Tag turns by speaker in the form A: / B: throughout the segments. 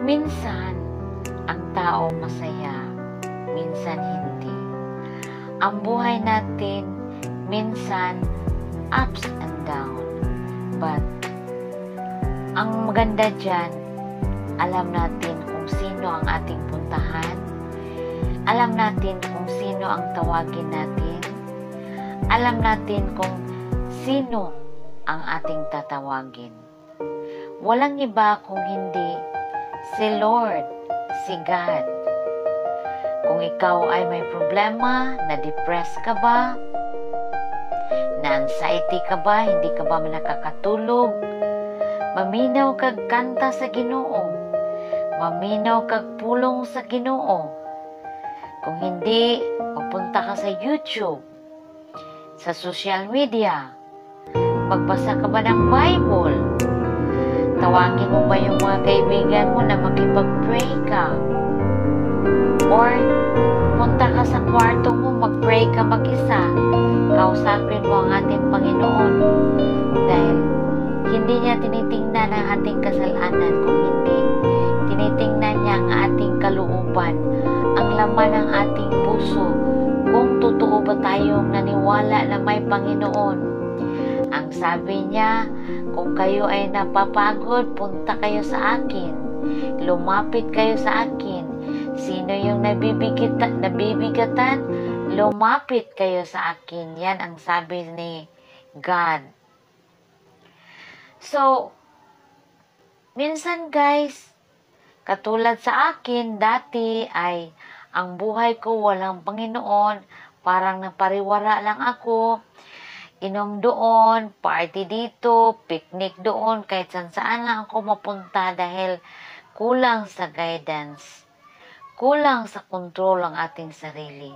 A: Minsan, ang tao masaya, minsan hindi. Ang buhay natin, minsan, ups and down. But, ang maganda dyan, alam natin kung sino ang ating puntahan. Alam natin kung sino ang tawagin natin. Alam natin kung sino ang ating tatawagin. Walang iba kung hindi si Lord, si God. Kung ikaw ay may problema, na-depress ka ba, na-anxiety ka ba, hindi ka ba nakakatulog, maminaw kag kanta sa Ginoo, maminaw kag pulong sa Ginoo. Kung hindi, magpunta ka sa YouTube, sa social media, magbasa ka ba ng Bible, tawagin mo ba yung mga kaibigan mo na makipag-pray ka? Or, punta ka sa kwarto mo, mag-pray ka mag-isa. Kausapin mo ang ating Panginoon. Dahil, hindi niya tinitingnan ang ating kasalanan. Kung hindi, tinitingnan niya ang ating kalooban, ang laman ng ating puso. Kung totoo ba tayong naniwala na may Panginoon. Ang sabi niya, kung kayo ay napapagod, punta kayo sa akin. Lumapit kayo sa akin. Sino yung nabibigatan? Lumapit kayo sa akin. Yan ang sabi ni God. So, minsan guys, katulad sa akin, dati ay ang buhay ko walang Panginoon. Parang napariwara lang ako. Inom doon, party dito, picnic doon, kahit saan lang ako mapunta dahil kulang sa guidance, kulang sa control ang ating sarili.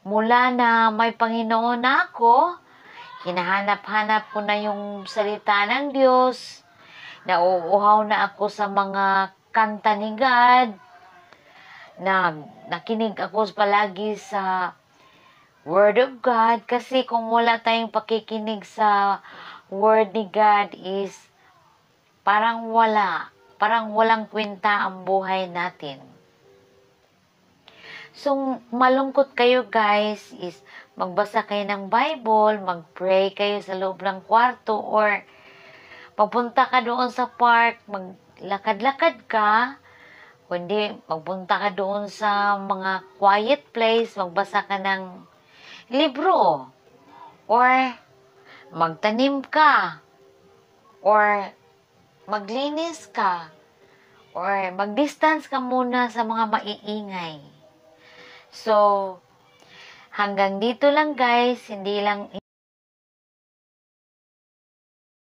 A: Mula na may Panginoon na ako, hinahanap-hanap ko na yung salita ng Diyos, nauuhaw na ako sa mga kanta ni God, nakinig ako palagi sa Word of God, kasi kung wala tayong pakikinig sa Word ni God is parang walang kwenta ang buhay natin. So, malungkot kayo guys is magbasa kayo ng Bible, mag-pray kayo sa loob ng kwarto, or magpunta ka doon sa park, maglakad-lakad ka, kundi magpunta ka doon sa mga quiet place, magbasa ka ng libro, or magtanim ka, or maglinis ka, or mag-distance ka muna sa mga maiingay. So, hanggang dito lang guys, hindi